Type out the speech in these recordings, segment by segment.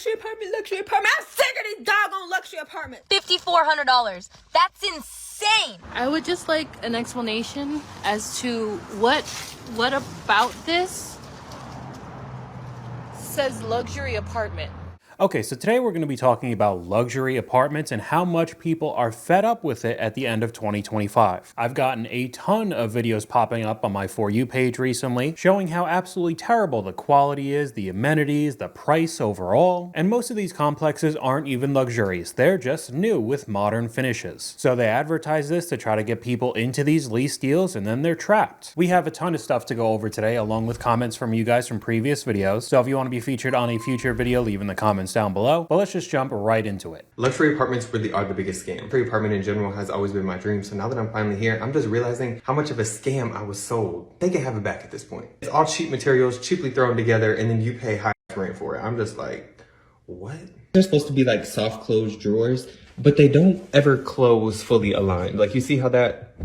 luxury apartment, luxury apartment. I'm sick of these doggone luxury apartments. $5,400. That's insane. I would just like an explanation as to what about this says luxury apartment. Okay, so today we're going to be talking about luxury apartments and how much people are fed up with it at the end of 2025. I've gotten a ton of videos popping up on my For You page recently showing how absolutely terrible the quality is, the amenities, the price overall, and most of these complexes aren't even luxurious. They're just new with modern finishes. So they advertise this to try to get people into these lease deals and then they're trapped. We have a ton of stuff to go over today along with comments from you guys from previous videos. So if you want to be featured on a future video, leave in the comments down below, but let's just jump right into it. Luxury apartments really are the biggest scam. Luxury apartment in general has always been my dream, so now that I'm finally here, I'm just realizing how much of a scam I was sold. They can have it back at this point. It's all cheap materials, cheaply thrown together, and then you pay high rent for it. I'm just like, what? They're supposed to be like soft closed drawers, but they don't ever close fully aligned. Like you see how that,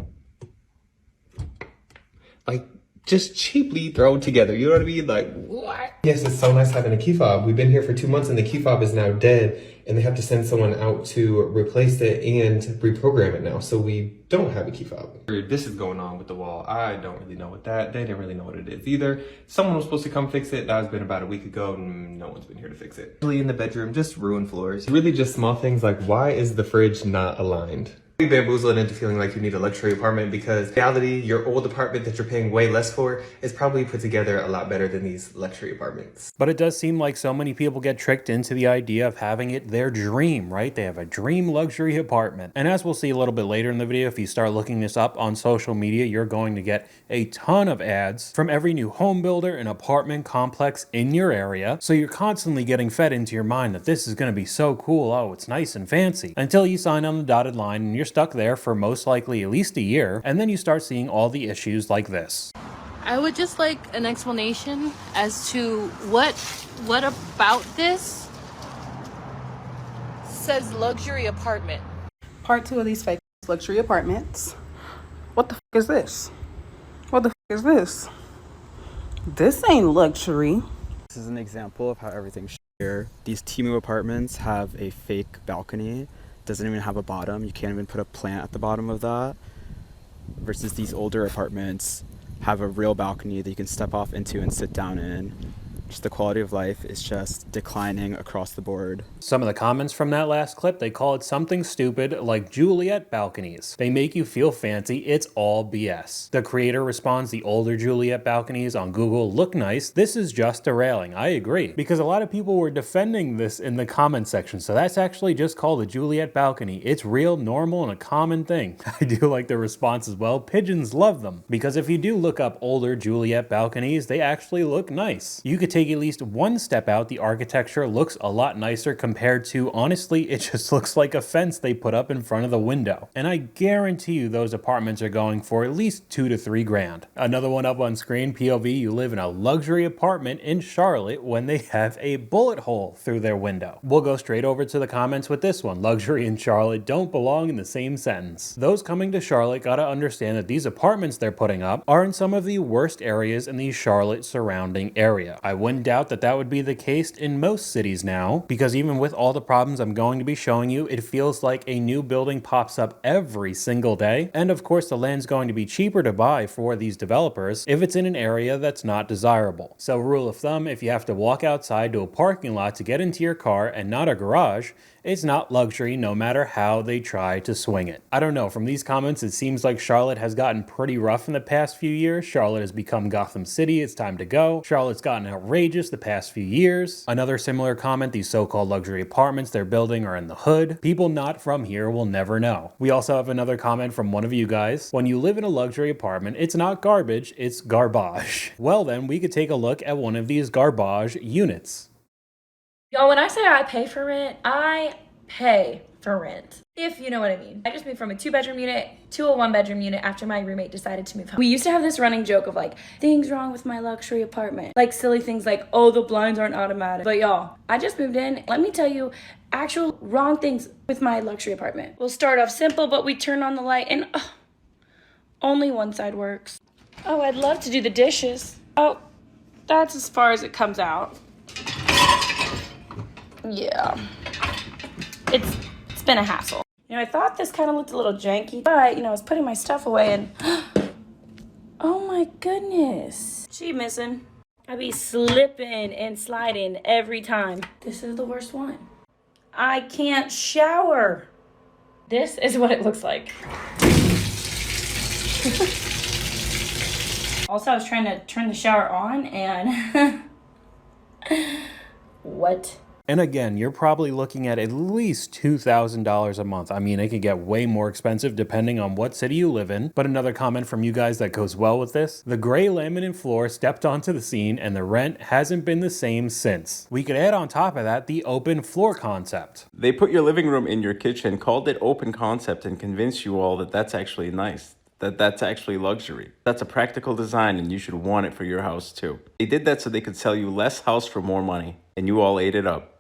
like, just cheaply thrown together. You know what I mean? Like, what? Yes, it's so nice having a key fob. We've been here for 2 months and the key fob is now dead and they have to send someone out to replace it and reprogram it now. So we don't have a key fob. This is going on with the wall. I don't really know what that, they didn't really know what it is either. Someone was supposed to come fix it. That has been about a week ago and no one's been here to fix it. Really in the bedroom, just ruined floors. Really just small things like why is the fridge not aligned? We bamboozled into feeling like you need a luxury apartment because in reality, your old apartment that you're paying way less for is probably put together a lot better than these luxury apartments. But it does seem like so many people get tricked into the idea of having it their dream, right? They have a dream luxury apartment. And as we'll see a little bit later in the video, if you start looking this up on social media, you're going to get a ton of ads from every new home builder and apartment complex in your area. So you're constantly getting fed into your mind that this is going to be so cool. Oh, it's nice and fancy until you sign on the dotted line and you're stuck there for most likely at least a year, and then you start seeing all the issues like this. I would just like an explanation as to what about this says luxury apartment. Part 2 of these fake luxury apartments. What the is this? What the is this? This ain't luxury. This is an example of how everything's here. These Timu apartments have a fake balcony. Doesn't even have a bottom. You can't even put a plant at the bottom of that. Versus these older apartments have a real balcony that you can step off into and sit down in. Just the quality of life is just declining across the board. Some of the comments from that last clip, they call it something stupid like Juliet balconies. They make you feel fancy. It's all BS. The creator responds, the older Juliet balconies on Google look nice. This is just a railing. I agree. Because a lot of people were defending this in the comment section. So that's actually just called a Juliet balcony. It's real, normal, and a common thing. I do like the response as well. Pigeons love them. Because if you do look up older Juliet balconies, they actually look nice. You could take at least one step out, the architecture looks a lot nicer compared to, honestly, it just looks like a fence they put up in front of the window. And I guarantee you those apartments are going for at least $2 to $3 grand. Another one up on screen, POV, you live in a luxury apartment in Charlotte when they have a bullet hole through their window. We'll go straight over to the comments with this one. Luxury and Charlotte don't belong in the same sentence. Those coming to Charlotte gotta understand that these apartments they're putting up are in some of the worst areas in the Charlotte surrounding area. I wouldn't doubt that that would be the case in most cities now, because even with all the problems I'm going to be showing you, it feels like a new building pops up every single day. And of course, the land's going to be cheaper to buy for these developers if it's in an area that's not desirable. So rule of thumb, if you have to walk outside to a parking lot to get into your car and not a garage, it's not luxury no matter how they try to swing it. I don't know, from these comments it seems like Charlotte has gotten pretty rough in the past few years. Charlotte has become Gotham City, it's time to go. Charlotte's gotten outrageous the past few years. Another similar comment, these so-called luxury apartments they're building are in the hood. People not from here will never know. We also have another comment from one of you guys. When you live in a luxury apartment, it's not garbage, it's garbage. Well then, we could take a look at one of these garbage units. Y'all, when I say I pay for rent, I pay for rent, if you know what I mean. I just moved from a 2-bedroom unit to a 1-bedroom unit after my roommate decided to move home. We used to have this running joke of like, things wrong with my luxury apartment. Like silly things like, oh, the blinds aren't automatic. But y'all, I just moved in. Let me tell you actual wrong things with my luxury apartment. We'll start off simple, but we turn on the light and only one side works. Oh, I'd love to do the dishes. Oh, that's as far as it comes out. Yeah, it's been a hassle. You know, I thought this kind of looked a little janky, but, you know, I was putting my stuff away and, oh my goodness. She missing. I be slipping and sliding every time. This is the worst one. I can't shower. This is what it looks like. Also, I was trying to turn the shower on and what? And again, you're probably looking at least $2,000 a month. I mean, it can get way more expensive depending on what city you live in. But another comment from you guys that goes well with this: the gray laminate floor stepped onto the scene and the rent hasn't been the same since. We could add on top of that the open floor concept. They put your living room in your kitchen, called it open concept, and convinced you all that that's actually nice. That's actually luxury. That's a practical design and you should want it for your house too. They did that so they could sell you less house for more money, and you all ate it up.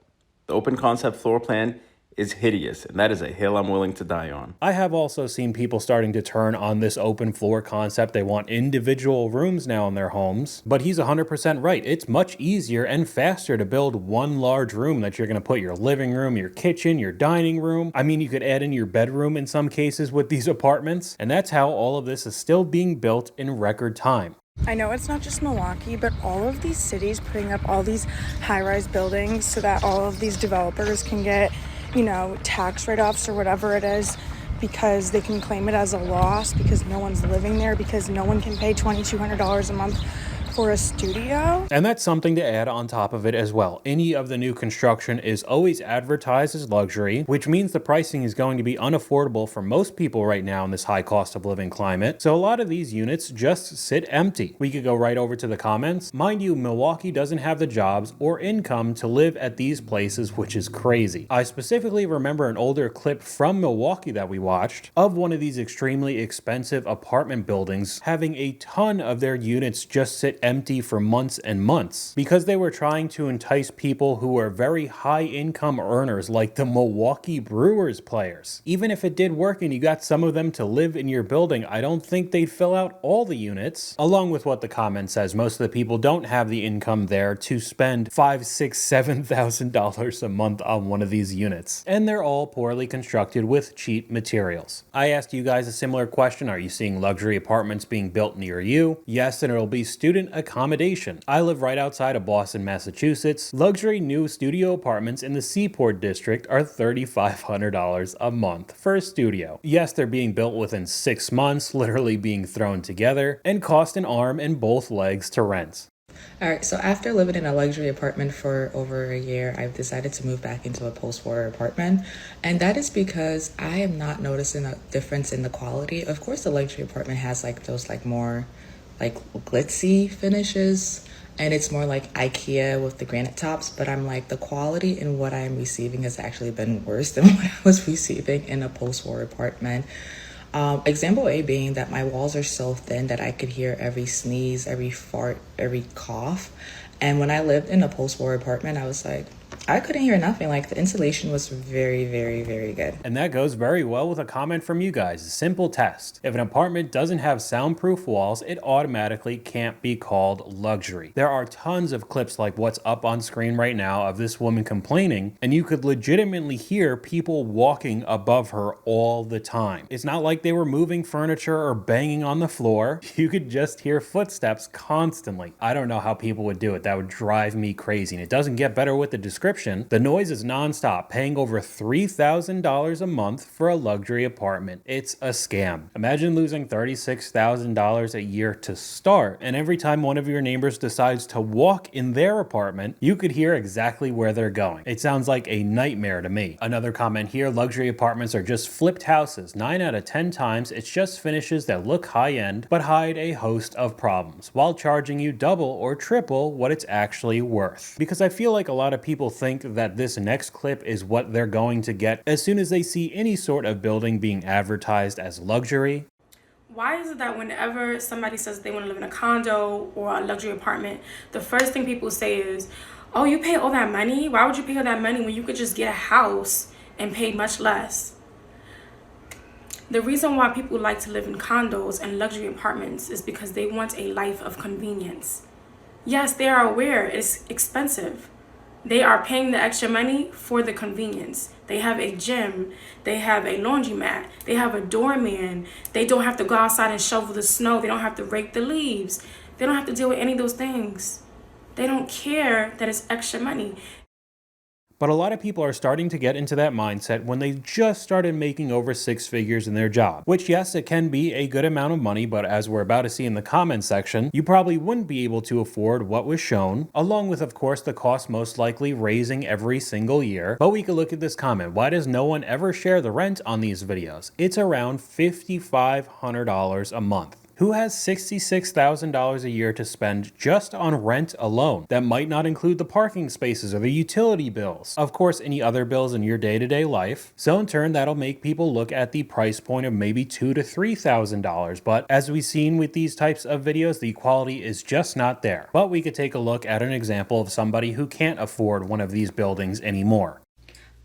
The open concept floor plan is hideous, and that is a hill I'm willing to die on. I have also seen people starting to turn on this open floor concept. They want individual rooms now in their homes, but he's 100% right. It's much easier and faster to build one large room that you're going to put your living room, your kitchen, your dining room. I mean, you could add in your bedroom in some cases with these apartments, and that's how all of this is still being built in record time. I know it's not just Milwaukee, but all of these cities putting up all these high-rise buildings so that all of these developers can get, you know, tax write-offs or whatever it is, because they can claim it as a loss because no one's living there, because no one can pay $2,200 a month for a studio. And that's something to add on top of it as well. Any of the new construction is always advertised as luxury, which means the pricing is going to be unaffordable for most people right now in this high cost of living climate. So a lot of these units just sit empty. We could go right over to the comments. Mind you, Milwaukee doesn't have the jobs or income to live at these places, which is crazy. I specifically remember an older clip from Milwaukee that we watched of one of these extremely expensive apartment buildings having a ton of their units just sit empty for months and months because they were trying to entice people who were very high income earners, like the Milwaukee Brewers players. Even if it did work and you got some of them to live in your building, I don't think they'd fill out all the units. Along with what the comment says, most of the people don't have the income there to spend $5,000, $6,000, $7,000 a month on one of these units. And they're all poorly constructed with cheap materials. I asked you guys a similar question. Are you seeing luxury apartments being built near you? Yes, and it'll be student accommodation. I live right outside of Boston, Massachusetts. Luxury new studio apartments in the Seaport District are $3,500 a month for a studio. Yes, they're being built within 6 months, literally being thrown together, and cost an arm and both legs to rent. All right, so after living in a luxury apartment for over a year, I've decided to move back into a post-war apartment. And that is because I am not noticing a difference in the quality. Of course, the luxury apartment has like those like more like glitzy finishes, and it's more like IKEA with the granite tops, but I'm like, the quality in what I'm receiving has actually been worse than what I was receiving in a post-war apartment. Example A being that my walls are so thin that I could hear every sneeze, every fart, every cough. And when I lived in a post-war apartment, I was like, I couldn't hear nothing. Like, the insulation was very, very, very good. And that goes very well with a comment from you guys. A simple test. If an apartment doesn't have soundproof walls, it automatically can't be called luxury. There are tons of clips like what's up on screen right now of this woman complaining, and you could legitimately hear people walking above her all the time. It's not like they were moving furniture or banging on the floor. You could just hear footsteps constantly. I don't know how people would do it. That would drive me crazy. And it doesn't get better with the description. The noise is nonstop, paying over $3,000 a month for a luxury apartment. It's a scam. Imagine losing $36,000 a year to start, and every time one of your neighbors decides to walk in their apartment, you could hear exactly where they're going. It sounds like a nightmare to me. Another comment here, luxury apartments are just flipped houses. 9 out of 10 times, it's just finishes that look high-end, but hide a host of problems, while charging you double or triple what it's actually worth. Because I feel like a lot of people think that this next clip is what they're going to get as soon as they see any sort of building being advertised as luxury. Why is it that whenever somebody says they want to live in a condo or a luxury apartment, the first thing people say is, oh, you pay all that money? Why would you pay all that money when you could just get a house and pay much less? The reason why people like to live in condos and luxury apartments is because they want a life of convenience. Yes, they are aware it's expensive. They are paying the extra money for the convenience. They have a gym, they have a laundromat, they have a doorman. They don't have to go outside and shovel the snow. They don't have to rake the leaves. They don't have to deal with any of those things. They don't care that it's extra money. But a lot of people are starting to get into that mindset when they just started making over 6 figures in their job. Which, yes, it can be a good amount of money, but as we're about to see in the comments section, you probably wouldn't be able to afford what was shown, along with, of course, the cost most likely raising every single year. But we could look at this comment. Why does no one ever share the rent on these videos? It's around $5,500 a month. Who has $66,000 a year to spend just on rent alone? That might not include the parking spaces or the utility bills. Of course, any other bills in your day-to-day life. So in turn, that'll make people look at the price point of maybe $2,000 to $3,000. But as we've seen with these types of videos, the quality is just not there. But we could take a look at an example of somebody who can't afford one of these buildings anymore.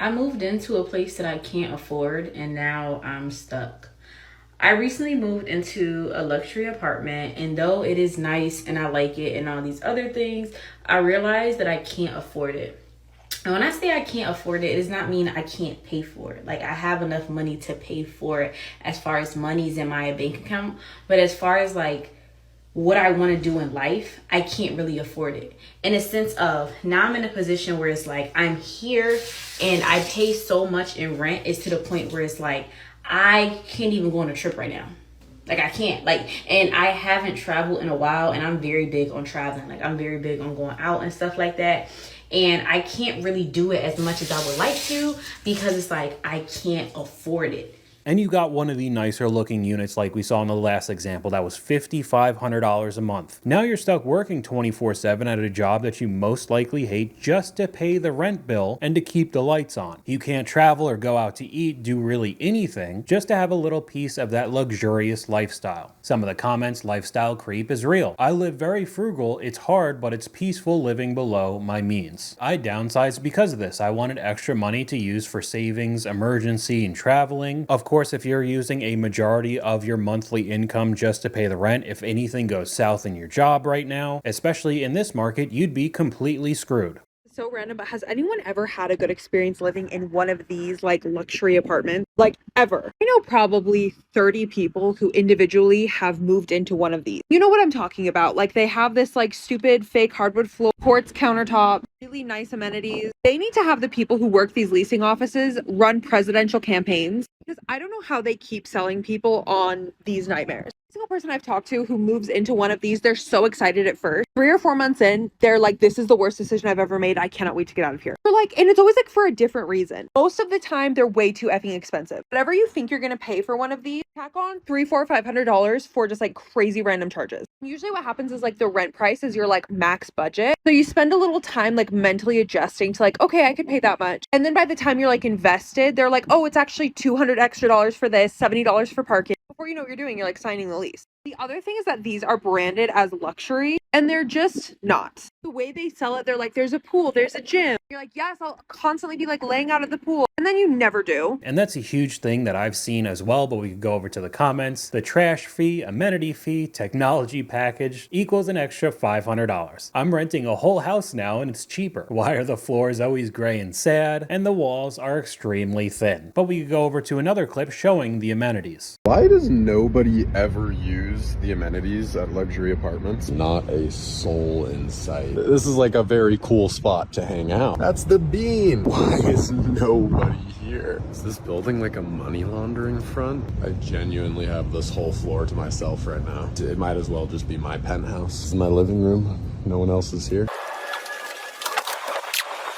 I moved into a place that I can't afford, and now I'm stuck. I recently moved into a luxury apartment, and though it is nice and I like it and all these other things, I realized that I can't afford it. And when I say I can't afford it, it does not mean I can't pay for it. Like, I have enough money to pay for it as far as money's in my bank account. But as far as like what I want to do in life, I can't really afford it. In a sense of, now I'm in a position where it's like I'm here and I pay so much in rent. It's to the point where it's like I can't even go on a trip right now. Like, I can't. Like, and I haven't traveled in a while, and I'm very big on traveling. Like, I'm very big on going out and stuff like that. And I can't really do it as much as I would like to because it's like I can't afford it. And you got one of the nicer looking units like we saw in the last example that was $5,500 a month. Now you're stuck working 24/7 at a job that you most likely hate just to pay the rent bill and to keep the lights on. You can't travel or go out to eat, do really anything, just to have a little piece of that luxurious lifestyle. Some of the comments, lifestyle creep is real. I live very frugal, it's hard, but it's peaceful living below my means. I downsized because of this. I wanted extra money to use for savings, emergency, and traveling. Of course, if you're using a majority of your monthly income just to pay the rent, if anything goes south in your job right now, especially in this market, you'd be completely screwed. So random, but has anyone ever had a good experience living in one of these like luxury apartments? Like, ever? I know probably 30 people who individually have moved into one of these. You know what I'm talking about? Like, they have this like stupid fake hardwood floor, quartz countertop, really nice amenities. They need to have the people who work these leasing offices run presidential campaigns, because I don't know how they keep selling people on these nightmares. Single person I've talked to who moves into one of these, they're so excited at first. 3 or 4 months in, they're like, this is the worst decision I've ever made. I cannot wait to get out of here. They're like, and it's always like for a different reason. Most of the time, they're way too effing expensive. Whatever you think you're gonna pay for one of these, tack on $300, $400, $500 for just like crazy random charges. Usually what happens is like the rent price is your like max budget. So you spend a little time like mentally adjusting to like, okay, I could pay that much. And then by the time you're like invested, they're like, oh, it's actually $200 extra for this, $70 for parking. Before you know what you're doing, you're like signing the lease. The other thing is that these are branded as luxury, and they're just not. The way they sell it, they're like, there's a pool, there's a gym. You're like, yes, I'll constantly be like laying out at the pool. And then you never do. And that's a huge thing that I've seen as well, but we could go over to the comments. The trash fee, amenity fee, technology package equals an extra $500. I'm renting a whole house now and it's cheaper. Why are the floors always gray and sad? And the walls are extremely thin. But we could go over to another clip showing the amenities. Why does nobody ever use the amenities at luxury apartments? Not a soul in sight. This is like a very cool spot to hang out. That's the Bean. Why is nobody here? Is this building like a money laundering front? I genuinely have this whole floor to myself right now. It might as well just be my penthouse. This is my living room. No one else is here.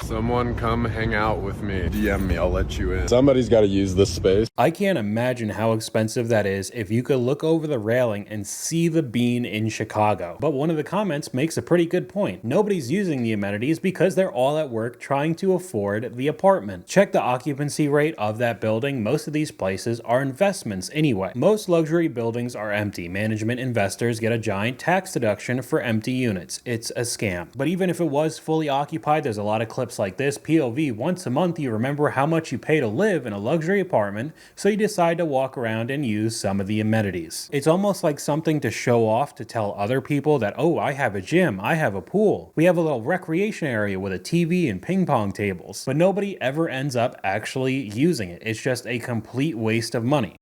Someone come hang out with me. DM me, I'll let you in. Somebody's got to use this space. I can't imagine how expensive that is if you could look over the railing and see the Bean in Chicago. But one of the comments makes a pretty good point. Nobody's using the amenities because they're all at work trying to afford the apartment. Check the occupancy rate of that building. Most of these places are investments anyway. Most luxury buildings are empty. Management investors get a giant tax deduction for empty units. It's a scam. But even if it was fully occupied, there's a lot of clips clips like this, POV, once a month you remember how much you pay to live in a luxury apartment, so you decide to walk around and use some of the amenities. It's almost like something to show off to tell other people that, oh, I have a gym, I have a pool, we have a little recreation area with a TV and ping pong tables, but nobody ever ends up actually using it. It's just a complete waste of money.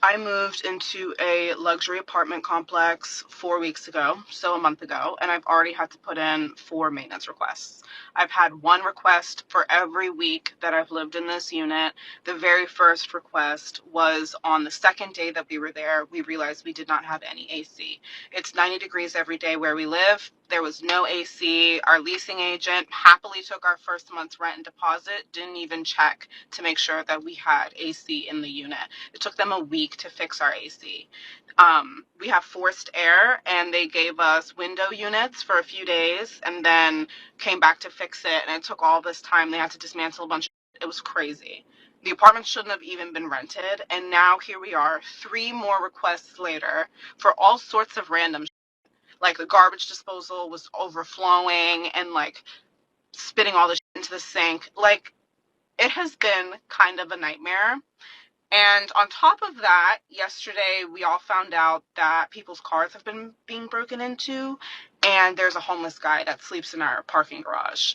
I moved into a luxury apartment complex 4 weeks ago, so a month ago, and I've already had to put in 4 maintenance requests. I've had 1 request for every week that I've lived in this unit. The very first request was on the second day that we were there. We realized we did not have any AC. It's 90 degrees every day where we live. There was no AC. Our leasing agent happily took our first month's rent and deposit, didn't even check to make sure that we had AC in the unit. It took them a week to fix our AC. We have forced air, and they gave us window units for a few days and then came back to fix it. And it took all this time. They had to dismantle a bunch of it. Was crazy. The apartment shouldn't have even been rented. And now here we are, 3 more requests later for all sorts of random shit. Like the garbage disposal was overflowing and like spitting all the shit into the sink. Like, it has been kind of a nightmare. And on top of that, yesterday we all found out that people's cars have been being broken into, and there's a homeless guy that sleeps in our parking garage.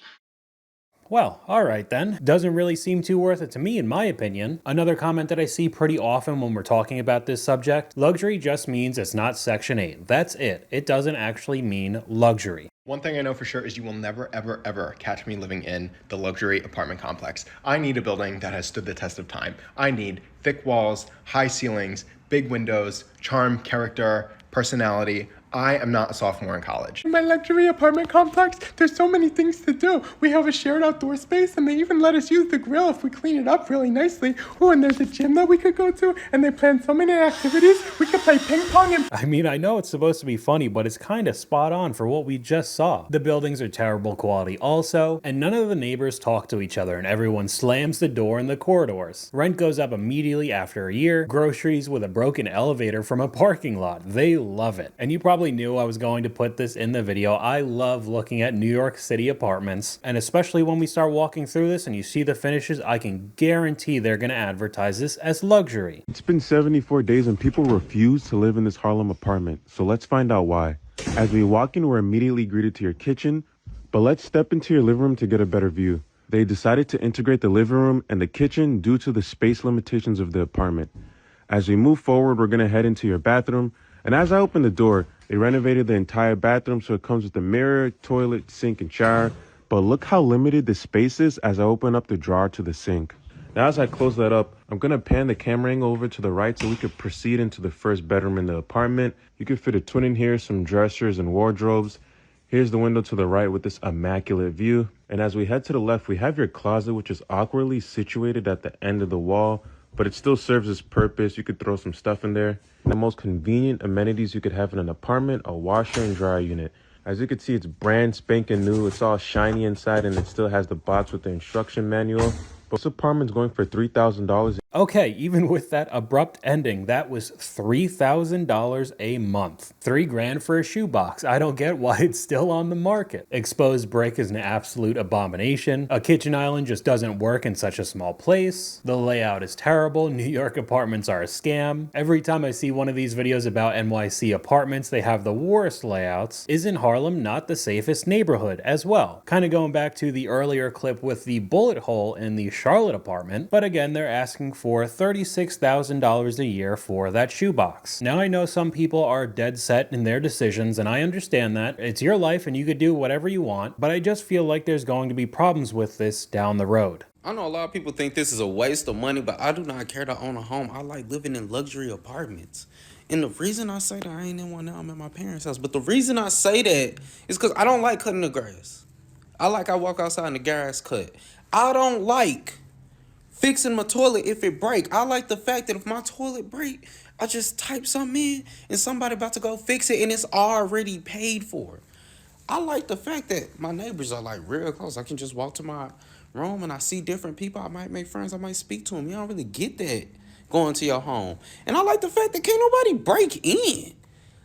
Well, alright then. Doesn't really seem too worth it to me in my opinion. Another comment that I see pretty often when we're talking about this subject, luxury just means it's not Section 8. That's it. It doesn't actually mean luxury. One thing I know for sure is you will never, ever, ever catch me living in the luxury apartment complex. I need a building that has stood the test of time. I need thick walls, high ceilings, big windows, charm, character, personality. I am not a sophomore in college. In my luxury apartment complex, there's so many things to do. We have a shared outdoor space, and they even let us use the grill if we clean it up really nicely. Oh, and there's a gym that we could go to, and they plan so many activities. We could play ping pong and... I mean, I know it's supposed to be funny, but it's kind of spot on for what we just saw. The buildings are terrible quality also, and none of the neighbors talk to each other, and everyone slams the door in the corridors. Rent goes up immediately after a year. Groceries with a broken elevator from a parking lot. They love it. And you probably knew I was going to put this in the video. I love looking at New York City apartments, and especially when we start walking through this and you see the finishes, I can guarantee they're going to advertise this as luxury. It's been 74 days and people refuse to live in this Harlem apartment, so let's find out why. As we walk in, we're immediately greeted to your kitchen, but let's step into your living room to get a better view. They decided to integrate the living room and the kitchen due to the space limitations of the apartment. As we move forward, we're going to head into your bathroom, and as I open the door, they renovated the entire bathroom so it comes with a mirror, toilet, sink, and shower. But look how limited the space is as I open up the drawer to the sink. Now as I close that up, I'm going to pan the camera angle over to the right so we could proceed into the first bedroom in the apartment. You could fit a twin in here, some dressers and wardrobes. Here's the window to the right with this immaculate view. And as we head to the left, we have your closet, which is awkwardly situated at the end of the wall, but it still serves its purpose. You could throw some stuff in there. The most convenient amenities you could have in an apartment, a washer and dryer unit. As you can see, it's brand spanking new. It's all shiny inside, and it still has the box with the instruction manual. But this apartment's going for $3,000. Okay, even with that abrupt ending, that was $3,000 a month. $3,000 for a shoebox. I don't get why it's still on the market. Exposed brick is an absolute abomination. A kitchen island just doesn't work in such a small place. The layout is terrible. New York apartments are a scam. Every time I see one of these videos about NYC apartments, they have the worst layouts. Isn't Harlem not the safest neighborhood as well? Kind of going back to the earlier clip with the bullet hole in the Charlotte apartment, but again, they're asking for $36,000 a year for that shoebox. Now I know some people are dead set in their decisions, and I understand that. It's your life and you could do whatever you want, but I just feel like there's going to be problems with this down the road. I know a lot of people think this is a waste of money, but I do not care to own a home. I like living in luxury apartments. And the reason I say that, I ain't in one now, I'm at my parents' house, but the reason I say that is because I don't like cutting the grass. I walk outside and the grass cut. I don't like fixing my toilet if it break. I like the fact that if my toilet break, I just type something in and somebody about to go fix it and it's already paid for. I like the fact that my neighbors are like real close. I can just walk to my room and I see different people. I might make friends. I might speak to them. You don't really get that going to your home. And I like the fact that can't nobody break in.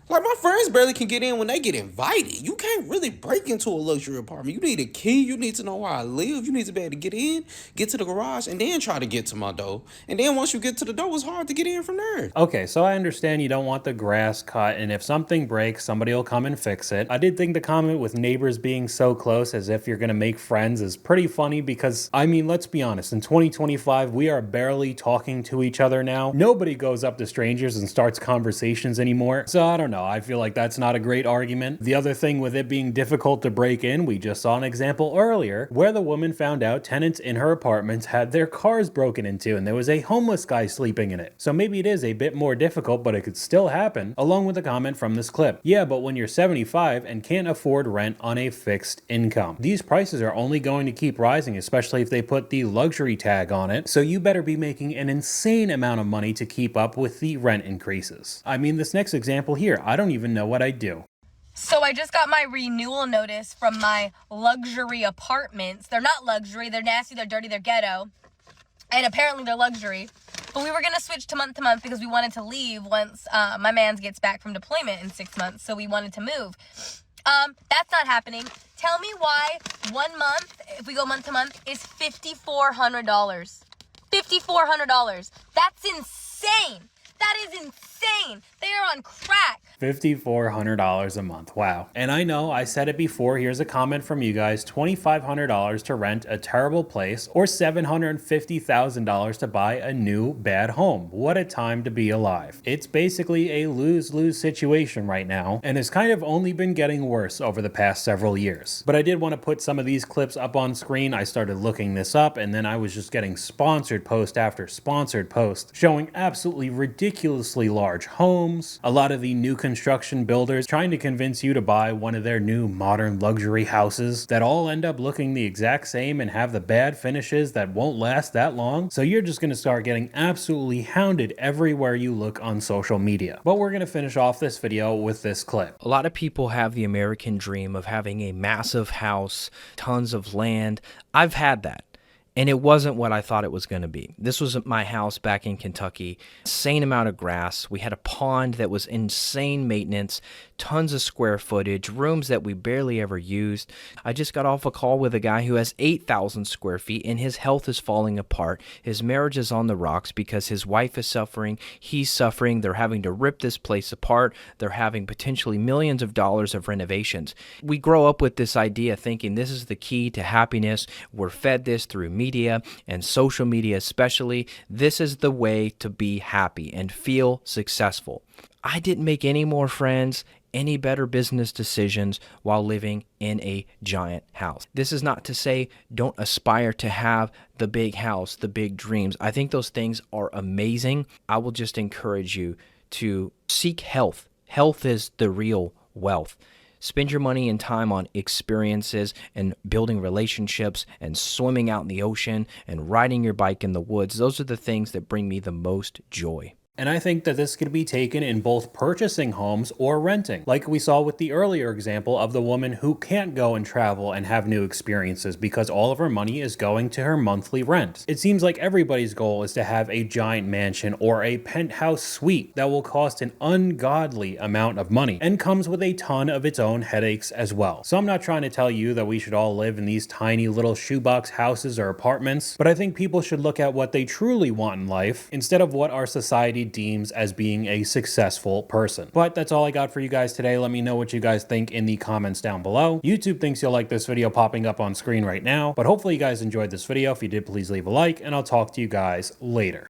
Like, my friends barely can get in when they get invited. You can't really break into a luxury apartment. You need a key. You need to know where I live. You need to be able to get in, get to the garage, and then try to get to my door. And then once you get to the door, it's hard to get in from there. Okay, so I understand you don't want the grass cut, and if something breaks, somebody will come and fix it. I did think the comment with neighbors being so close as if you're gonna make friends is pretty funny because, I mean, let's be honest, in 2025, we are barely talking to each other now. Nobody goes up to strangers and starts conversations anymore. So I don't know, I feel like that's not a great argument. The other thing with it being difficult to break in, we just saw an example earlier where the woman found out tenants in her apartments had their cars broken into and there was a homeless guy sleeping in it. So maybe it is a bit more difficult, but it could still happen, along with a comment from this clip. Yeah, but when you're 75 and can't afford rent on a fixed income, these prices are only going to keep rising, especially if they put the luxury tag on it. So you better be making an insane amount of money to keep up with the rent increases. I mean, this next example here, I don't even know what I'd do. So I just got my renewal notice from my luxury apartments. They're not luxury, they're nasty, they're dirty, they're ghetto. And apparently they're luxury. But we were going to switch to month because we wanted to leave once my man gets back from deployment in 6 months. So we wanted to move. That's not happening. Tell me why 1 month, if we go month to month, is $5,400. $5,400. That's insane. That is insane. They are on crack. $5,400 a month. Wow. And I know I said it before. Here's a comment from you guys. $2,500 to rent a terrible place or $750,000 to buy a new bad home. What a time to be alive. It's basically a lose-lose situation right now and has kind of only been getting worse over the past several years. But I did want to put some of these clips up on screen. I started looking this up and then I was just getting sponsored post after sponsored post showing absolutely ridiculously large homes. A lot of the new construction builders trying to convince you to buy one of their new modern luxury houses that all end up looking the exact same and have the bad finishes that won't last that long. So you're just going to start getting absolutely hounded everywhere you look on social media. But we're going to finish off this video with this clip. A lot of people have the American dream of having a massive house, tons of land. I've had that. And it wasn't what I thought it was going to be. This was my house back in Kentucky. Insane amount of grass. We had a pond that was insane maintenance, tons of square footage, rooms that we barely ever used. I just got off a call with a guy who has 8,000 square feet and his health is falling apart. His marriage is on the rocks because his wife is suffering. He's suffering. They're having to rip this place apart. They're having potentially millions of dollars of renovations. We grow up with this idea thinking this is the key to happiness. We're fed this through media and social media especially. This is the way to be happy and feel successful. I didn't make any more friends, any better business decisions while living in a giant house. This is not to say don't aspire to have the big house, the big dreams. I think those things are amazing. I will just encourage you to seek health. Health is the real wealth. Spend your money and time on experiences and building relationships and swimming out in the ocean and riding your bike in the woods. Those are the things that bring me the most joy. And I think that this could be taken in both purchasing homes or renting, like we saw with the earlier example of the woman who can't go and travel and have new experiences because all of her money is going to her monthly rent. It seems like everybody's goal is to have a giant mansion or a penthouse suite that will cost an ungodly amount of money and comes with a ton of its own headaches as well. So I'm not trying to tell you that we should all live in these tiny little shoebox houses or apartments, but I think people should look at what they truly want in life instead of what our society deems as being a successful person. But that's all I got for you guys today. Let me know what you guys think in the comments down below. YouTube thinks you'll like this video popping up on screen right now, but hopefully you guys enjoyed this video. If you did, please leave a like, and I'll talk to you guys later.